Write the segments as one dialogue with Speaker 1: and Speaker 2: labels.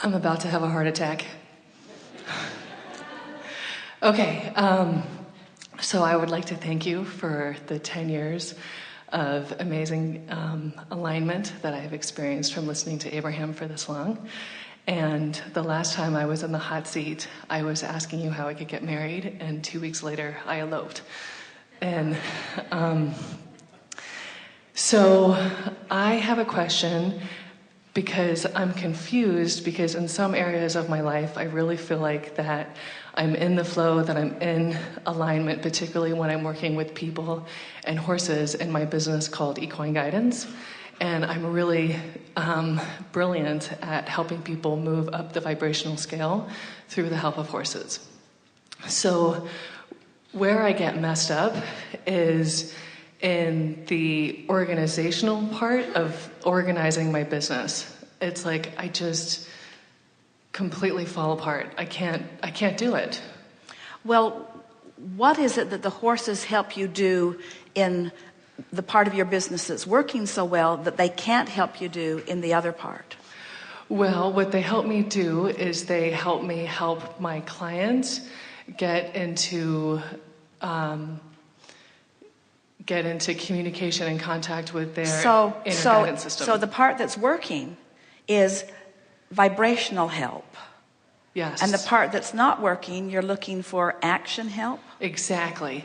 Speaker 1: I'm about to have a heart attack. Okay, so I would like to thank you for the 10 years of amazing alignment that I have experienced from listening to Abraham for this long. And the last time I was in the hot seat, I was asking you how I could get married, and 2 weeks later, I eloped. And so I have a question because I'm confused, because in some areas of my life, I really feel like that I'm in the flow, that I'm in alignment, particularly when I'm working with people and horses in my business called Equine Guidance. And I'm really brilliant at helping people move up the vibrational scale through the help of horses. So where I get messed up is in the organizational part of organizing my business. It's like I just completely fall apart. I can't do it.
Speaker 2: Well, what is it that the horses help you do in the part of your business that's working so well that they can't help you do in the other part?
Speaker 1: Well, what they help me do is they help me help my clients get into communication and contact with their inner guidance system.
Speaker 2: So the part that's working is vibrational help.
Speaker 1: Yes.
Speaker 2: And the part that's not working, you're looking for action help?
Speaker 1: Exactly.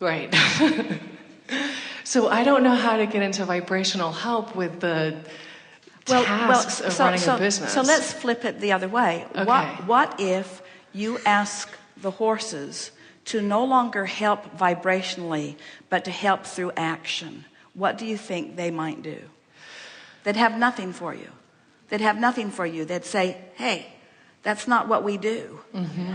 Speaker 1: Right. So I don't know how to get into vibrational help with the tasks of running a business.
Speaker 2: So let's flip it the other way.
Speaker 1: Okay.
Speaker 2: What if you ask the horses to no longer help vibrationally, but to help through action? What do you think they might do? They'd have nothing for you. They'd have nothing for you. They'd say, hey, that's not what we do.
Speaker 1: Mm-hmm.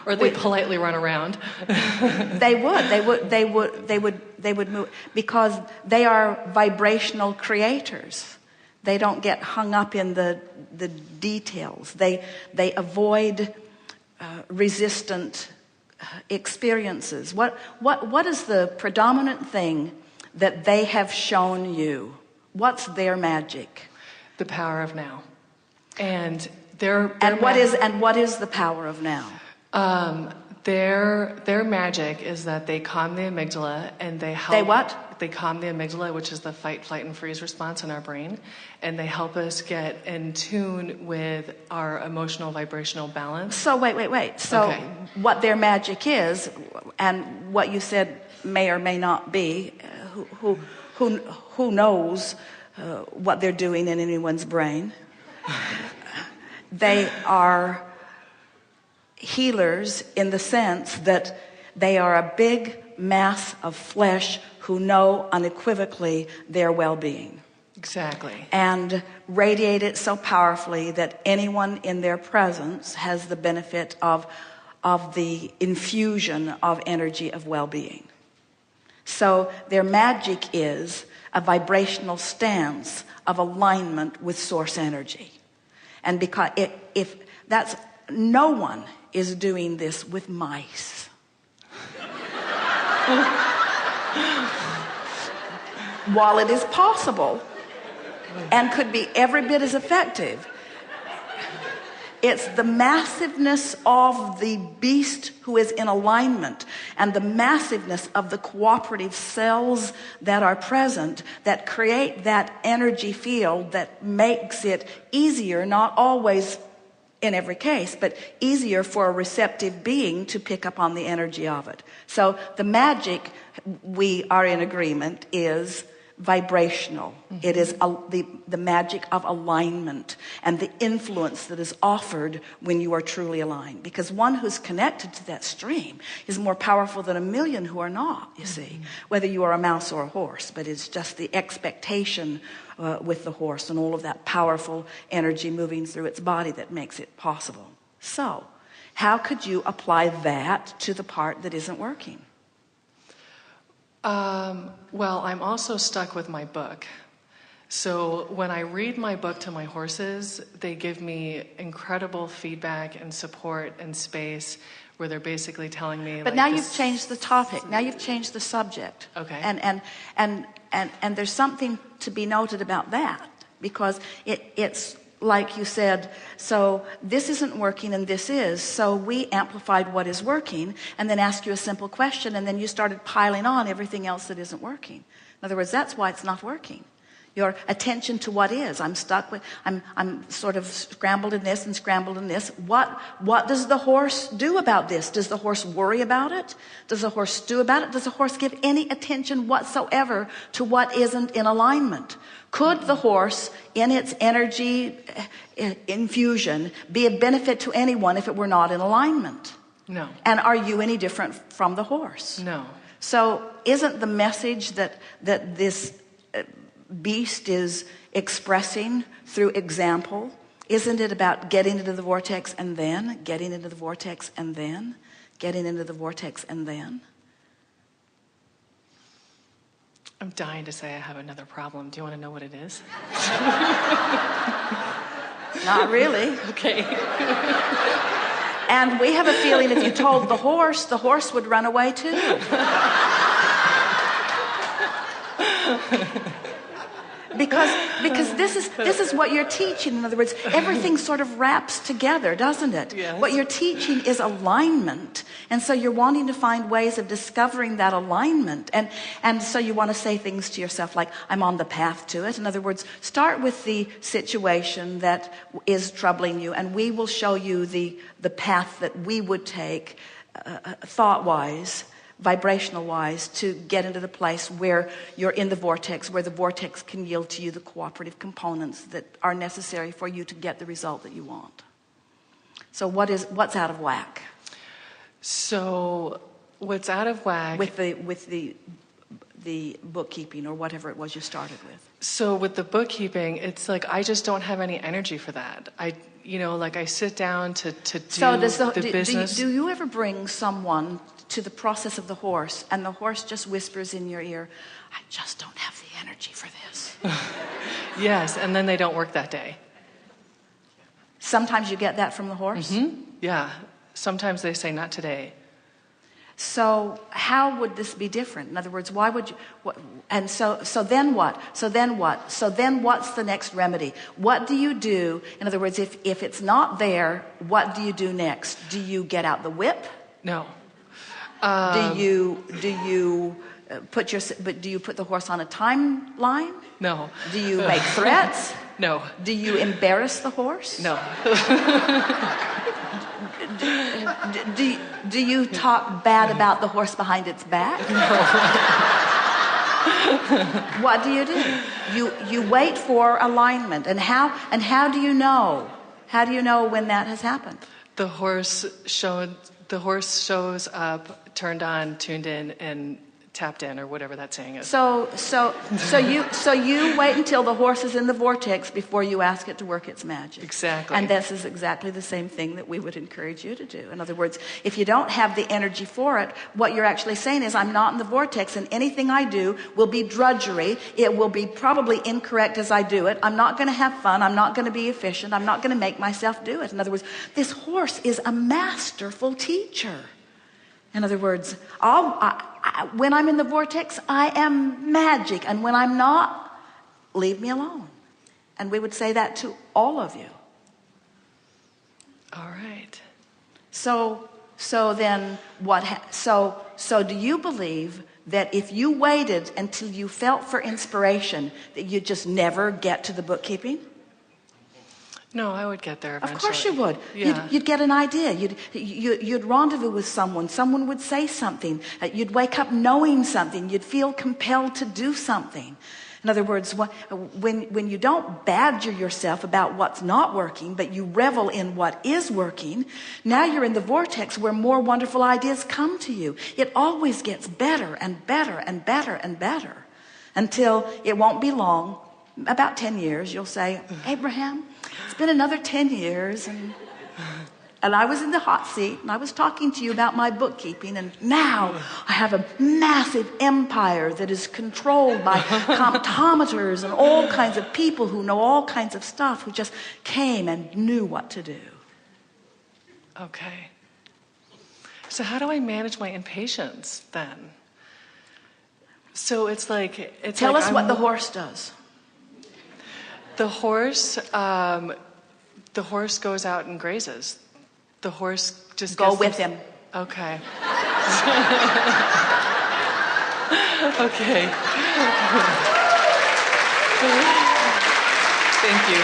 Speaker 2: Or
Speaker 1: they politely run around.
Speaker 2: They would move, because they are vibrational creators. They don't get hung up in the details. They avoid resistant experiences. What is the predominant thing that they have shown you? What's their magic?
Speaker 1: The power of now. And
Speaker 2: what is the power of now?
Speaker 1: Their magic is that they calm the amygdala, and they help.
Speaker 2: They what?
Speaker 1: They calm the amygdala, which is the fight, flight, and freeze response in our brain, and they help us get in tune with our emotional vibrational balance.
Speaker 2: So wait. So okay. What their magic is, and what you said may or may not be, who knows what they're doing in anyone's brain? They are healers in the sense that they are a big mass of flesh who know unequivocally their well-being.
Speaker 1: Exactly.
Speaker 2: And radiate it so powerfully that anyone in their presence has the benefit of the infusion of energy of well-being. So their magic is a vibrational stance of alignment with source energy. And because if that's, no one is doing this with mice. While it is possible and could be every bit as effective, it's the massiveness of the beast who is in alignment and the massiveness of the cooperative cells that are present that create that energy field that makes it easier, not always in every case, but easier for a receptive being to pick up on the energy of it. So the magic, we are in agreement, is vibrational. Mm-hmm. It is the magic of alignment and the influence that is offered when you are truly aligned. Because one who's connected to that stream is more powerful than a million who are not, you see, whether you are a mouse or a horse. But it's just the expectation with the horse and all of that powerful energy moving through its body that makes it possible. So, how could you apply that to the part that isn't working?
Speaker 1: Well, I'm also stuck with my book. So when I read my book to my horses, they give me incredible feedback and support and space where they're basically telling me.
Speaker 2: But now you've changed the topic. Now you've changed the subject.
Speaker 1: Okay.
Speaker 2: And there's something to be noted about that. because it's like you said, so this isn't working and this is. So we amplified what is working and then asked you a simple question, and then you started piling on everything else that isn't working. In other words, that's why it's not working. Your attention to what is. I'm stuck with, I'm sort of scrambled in this and scrambled in this. What does the horse do about this? Does the horse worry about it? Does the horse stew about it? Does the horse give any attention whatsoever to what isn't in alignment? Could the horse, in its energy infusion, be a benefit to anyone if it were not in alignment?
Speaker 1: No.
Speaker 2: And are you any different from the horse?
Speaker 1: No.
Speaker 2: So isn't the message that this beast is expressing through example, isn't it about getting into the vortex and then getting into the vortex and then getting into the vortex and then?
Speaker 1: I'm dying to say I have another problem. Do you want to know what it is?
Speaker 2: Not really.
Speaker 1: Okay.
Speaker 2: And we have a feeling if you told the horse would run away too. Because this is what you're teaching. In other words, everything sort of wraps together, doesn't it?
Speaker 1: Yes.
Speaker 2: What you're teaching is alignment. And so you're wanting to find ways of discovering that alignment. And so you want to say things to yourself like, I'm on the path to it. In other words, start with the situation that is troubling you, and we will show you the path that we would take thought-wise, vibrational wise, to get into the place where you're in the vortex, where the vortex can yield to you the cooperative components that are necessary for you to get the result that you want. So what's out of whack?
Speaker 1: So what's out of whack
Speaker 2: with the bookkeeping or whatever it was you started with?
Speaker 1: So with the bookkeeping, it's like I just don't have any energy for that. I sit down to do the business.
Speaker 2: Do you ever bring someone to the process of the horse, and the horse just whispers in your ear, I just don't have the energy for this?
Speaker 1: Yes, and then they don't work that day.
Speaker 2: Sometimes you get that from the horse?
Speaker 1: Mm-hmm. Yeah. Sometimes they say, not today.
Speaker 2: So how would this be different? In other words, why would you... So then what? So then what? So then what's the next remedy? What do you do? In other words, if it's not there, what do you do next? Do you get out the whip?
Speaker 1: No.
Speaker 2: Do you put the horse on a timeline?
Speaker 1: No.
Speaker 2: Do you make threats?
Speaker 1: No.
Speaker 2: Do you embarrass the horse?
Speaker 1: No.
Speaker 2: Do you talk bad about the horse behind its back?
Speaker 1: No.
Speaker 2: What do? You wait for alignment. And how do you know? How do you know when that has happened?
Speaker 1: The horse shows up, turned on, tuned in, and tapped in, or whatever that saying is. So
Speaker 2: you wait until the horse is in the vortex before you ask it to work its magic.
Speaker 1: Exactly.
Speaker 2: And this is exactly the same thing that we would encourage you to do. In other words, if you don't have the energy for it, what you're actually saying is, I'm not in the vortex, and anything I do will be drudgery. It will be probably incorrect as I do it. I'm not going to have fun. I'm not going to be efficient. I'm not going to make myself do it. In other words, this horse is a masterful teacher. In other words, when I'm in the vortex, I am magic. And when I'm not, leave me alone. And we would say that to all of you.
Speaker 1: All right.
Speaker 2: So then what? So do you believe that if you waited until you felt for inspiration, that you'd just never get to the bookkeeping?
Speaker 1: No, I would get there eventually.
Speaker 2: Of course you would.
Speaker 1: Yeah.
Speaker 2: You'd get an idea. You'd rendezvous with someone. Someone would say something. You'd wake up knowing something. You'd feel compelled to do something. In other words, when you don't badger yourself about what's not working, but you revel in what is working, now you're in the vortex where more wonderful ideas come to you. It always gets better and better and better and better until it won't be long. About 10 years, you'll say, Abraham, it's been another 10 years, and I was in the hot seat, and I was talking to you about my bookkeeping, and now I have a massive empire that is controlled by comptometers and all kinds of people who know all kinds of stuff, who just came and knew what to do.
Speaker 1: Okay. So how do I manage my impatience then? So it's like...
Speaker 2: Tell us what the horse does.
Speaker 1: The horse goes out and grazes. The horse just
Speaker 2: Go
Speaker 1: gets
Speaker 2: with him.
Speaker 1: Okay. Okay. Thank you.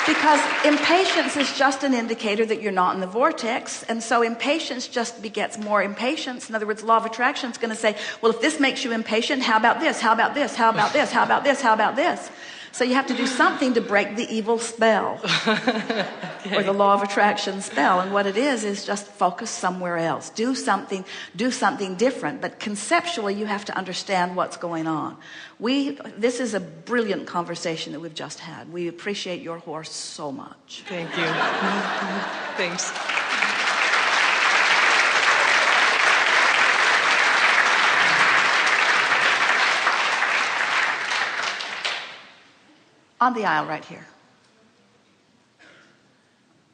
Speaker 2: Because impatience is just an indicator that you're not in the vortex. And so impatience just begets more impatience. In other words, law of attraction is going to say, well, if this makes you impatient, how about this? How about this? How about this? How about this? How about this? So you have to do something to break the evil spell. Okay. Or the law of attraction spell. And what it is just focus somewhere else. Do something different. But conceptually, you have to understand what's going on. This is a brilliant conversation that we've just had. We appreciate your horse so much.
Speaker 1: Thank you. Thanks.
Speaker 2: On the aisle right here.